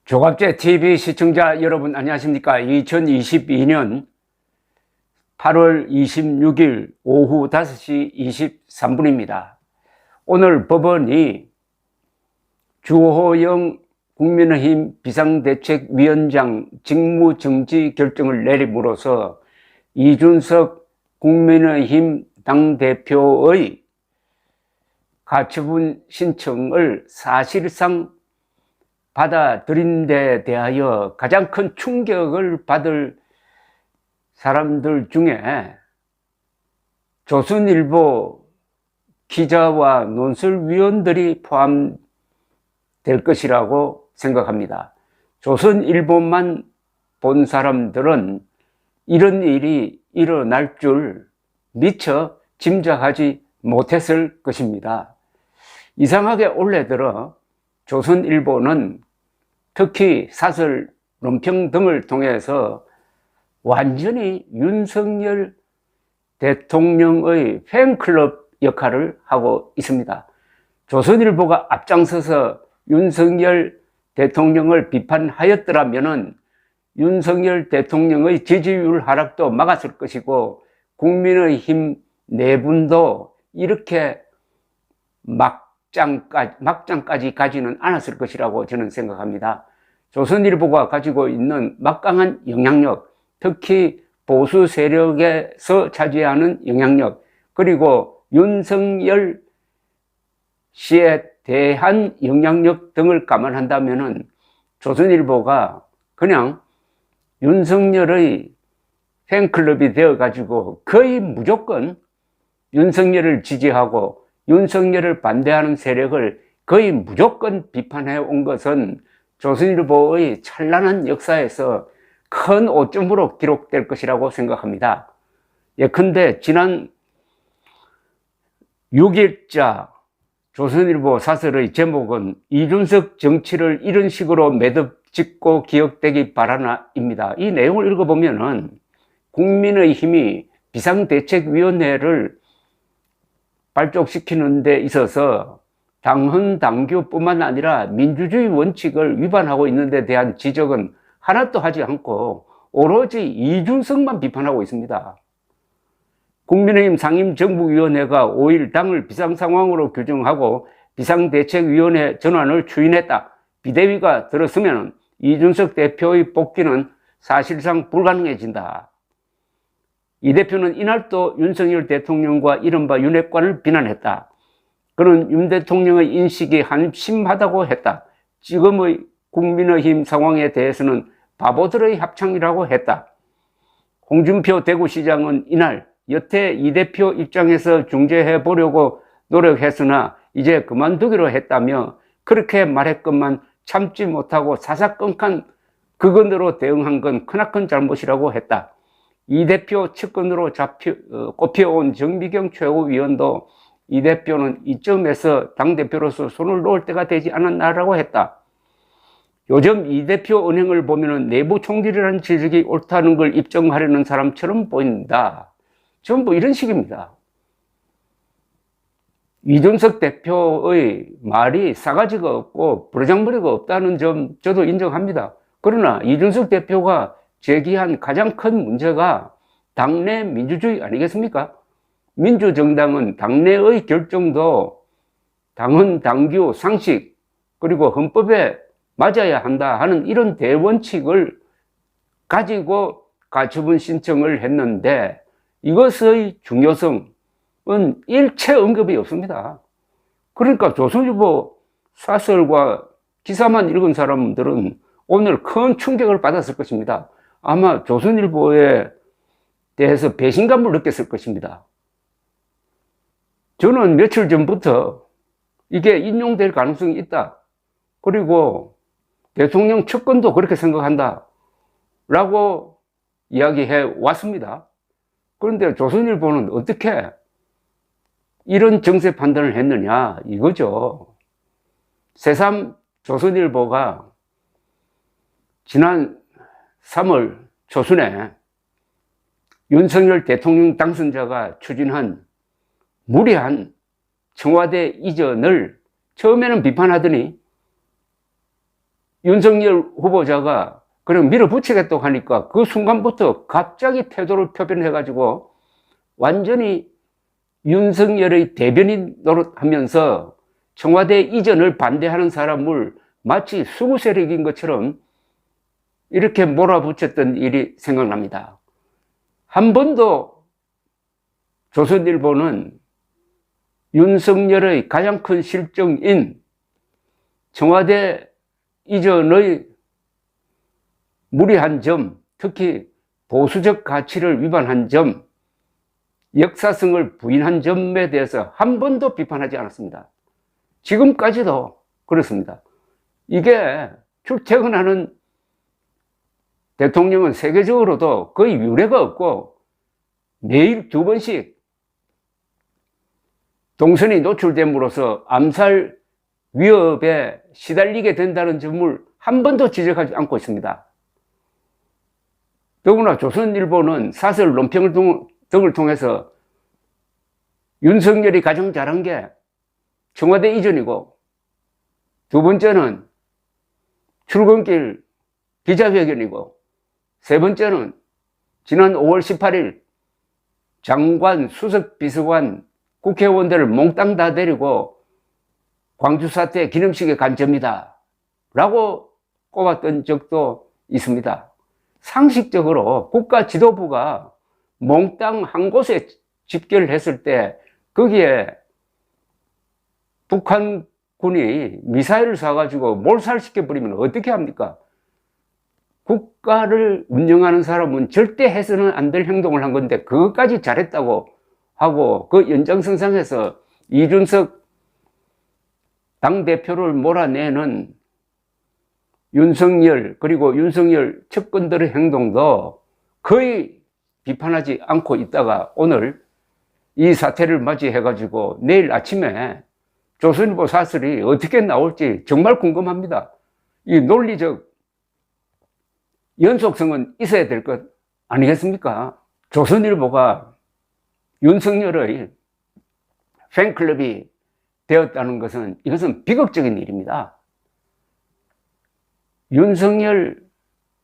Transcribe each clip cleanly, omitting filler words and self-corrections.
조갑제 TV 시청자 여러분 안녕하십니까? 2022년 8월 26일 오후 5시 23분입니다. 오늘 법원이 주호영 국민의힘 비상대책위원장 직무정지 결정을 내림으로써 이준석 국민의힘 당대표의 가처분 신청을 사실상 받아들인 데 대하여 가장 큰 충격을 받을 사람들 중에 조선일보 기자와 논설위원들이 포함될 것이라고 생각합니다. 조선일보만 본 사람들은 이런 일이 일어날 줄 미처 짐작하지 못했을 것입니다. 이상하게 올해 들어 조선일보는 특히 사설, 논평 등을 통해서 완전히 윤석열 대통령의 팬클럽 역할을 하고 있습니다. 조선일보가 앞장서서 윤석열 대통령을 비판하였더라면 윤석열 대통령의 지지율 하락도 막았을 것이고 국민의힘 내분도 이렇게 막장까지 가지는 않았을 것이라고 저는 생각합니다. 조선일보가 가지고 있는 막강한 영향력, 특히 보수 세력에서 차지하는 영향력, 그리고 윤석열 씨에 대한 영향력 등을 감안한다면 조선일보가 그냥 윤석열의 팬클럽이 되어가지고 거의 무조건 윤석열을 지지하고 윤석열을 반대하는 세력을 거의 무조건 비판해 온 것은 조선일보의 찬란한 역사에서 큰 오점으로 기록될 것이라고 생각합니다. 예컨대 지난 6일자 조선일보 사설의 제목은 이준석 정치를 이런 식으로 매듭 짓고 기억되기 바라나입니다. 이 내용을 읽어보면은 국민의힘이 비상대책위원회를 발족시키는 데 있어서 당헌 당규뿐만 아니라 민주주의 원칙을 위반하고 있는 데 대한 지적은 하나도 하지 않고 오로지 이준석만 비판하고 있습니다. 국민의힘 상임정부위원회가 5일 당을 비상상황으로 규정하고 비상대책위원회 전환을 추진했다. 비대위가 들었으면 이준석 대표의 복귀는 사실상 불가능해진다. 이 대표는 이날 또 윤석열 대통령과 이른바 윤핵관을 비난했다. 그는 윤 대통령의 인식이 한심하다고 했다. 지금의 국민의힘 상황에 대해서는 바보들의 합창이라고 했다. 홍준표 대구시장은 이날 여태 이 대표 입장에서 중재해 보려고 노력했으나 이제 그만두기로 했다며 그렇게 말했건만 참지 못하고 사사건건 그건으로 대응한 건 크나큰 잘못이라고 했다. 이 대표 측근으로 꼽혀온 정미경 최고위원도 이 대표는 이쯤에서 당대표로서 손을 놓을 때가 되지 않았나라고 했다. 요즘 이 대표 언행을 보면 내부 총질이라는 지적이 옳다는 걸 입증하려는 사람처럼 보인다. 전부 이런 식입니다. 이준석 대표의 말이 싸가지가 없고 버르장머리가 없다는 점 저도 인정합니다. 그러나 이준석 대표가 제기한 가장 큰 문제가 당내 민주주의 아니겠습니까? 민주정당은 당내의 결정도 당헌, 당규, 상식 그리고 헌법에 맞아야 한다 하는 이런 대원칙을 가지고 가처분 신청을 했는데 이것의 중요성은 일체 언급이 없습니다. 그러니까 조선일보 사설과 기사만 읽은 사람들은 오늘 큰 충격을 받았을 것입니다. 아마 조선일보에 대해서 배신감을 느꼈을 것입니다. 저는 며칠 전부터 이게 인용될 가능성이 있다. 그리고 대통령 측근도 그렇게 생각한다. 라고 이야기해 왔습니다. 그런데 조선일보는 어떻게 이런 정세 판단을 했느냐 이거죠. 새삼 조선일보가 지난 3월 초순에 윤석열 대통령 당선자가 추진한 무리한 청와대 이전을 처음에는 비판하더니 윤석열 후보자가 그냥 밀어붙이겠다고 하니까 그 순간부터 갑자기 태도를 표변해가지고 완전히 윤석열의 대변인 노릇하면서 청와대 이전을 반대하는 사람을 마치 수구 세력인 것처럼 이렇게 몰아붙였던 일이 생각납니다. 한 번도 조선일보는 윤석열의 가장 큰 실정인 청와대 이전의 무리한 점, 특히 보수적 가치를 위반한 점, 역사성을 부인한 점에 대해서 한 번도 비판하지 않았습니다. 지금까지도 그렇습니다. 이게 출퇴근하는 대통령은 세계적으로도 거의 유례가 없고 매일 2번씩 동선이 노출됨으로써 암살 위협에 시달리게 된다는 점을 한 번도 지적하지 않고 있습니다. 더구나 조선일보는 사설 논평 등을 통해서 윤석열이 가장 잘한 게 청와대 이전이고, 두 번째는 출근길 기자회견이고, 세 번째는 지난 5월 18일 장관, 수석 비서관, 국회의원들을 몽땅 다 데리고 광주 사태 기념식에 간 점이다 라고 꼽았던 적도 있습니다. 상식적으로 국가 지도부가 몽땅 한 곳에 집결을 했을 때 거기에 북한군이 미사일을 쏴가지고 몰살시켜버리면 어떻게 합니까? 국가를 운영하는 사람은 절대 해서는 안 될 행동을 한 건데 그것까지 잘했다고 하고 그 연장선상에서 이준석 당대표를 몰아내는 윤석열, 그리고 윤석열 측근들의 행동도 거의 비판하지 않고 있다가 오늘 이 사태를 맞이해가지고 내일 아침에 조선일보 사설이 어떻게 나올지 정말 궁금합니다. 이 논리적 연속성은 있어야 될 것 아니겠습니까? 조선일보가 윤석열의 팬클럽이 되었다는 것은 이것은 비극적인 일입니다. 윤석열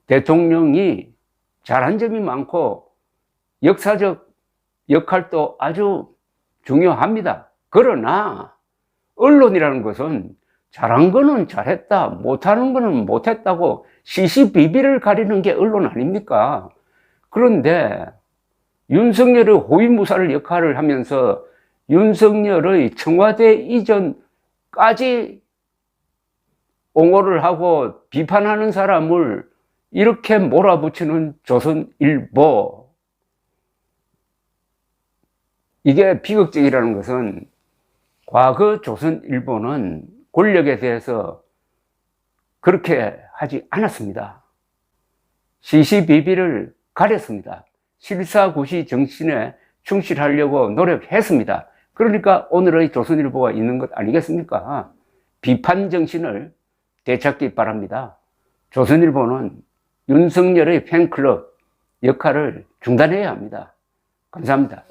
대통령이 잘한 점이 많고 역사적 역할도 아주 중요합니다. 그러나 언론이라는 것은 잘한 거는 잘했다, 못하는 거는 못했다고 시시비비를 가리는 게 언론 아닙니까? 그런데 윤석열의 호위무사를 역할을 하면서 윤석열의 청와대 이전까지 옹호를 하고 비판하는 사람을 이렇게 몰아붙이는 조선일보, 이게 비극적이라는 것은 과거 조선일보는 권력에 대해서 그렇게 하지 않았습니다. 시시비비를 가렸습니다. 실사구시 정신에 충실하려고 노력했습니다. 그러니까 오늘의 조선일보가 있는 것 아니겠습니까? 비판 정신을 되찾기 바랍니다. 조선일보는 윤석열의 팬클럽 역할을 중단해야 합니다. 감사합니다.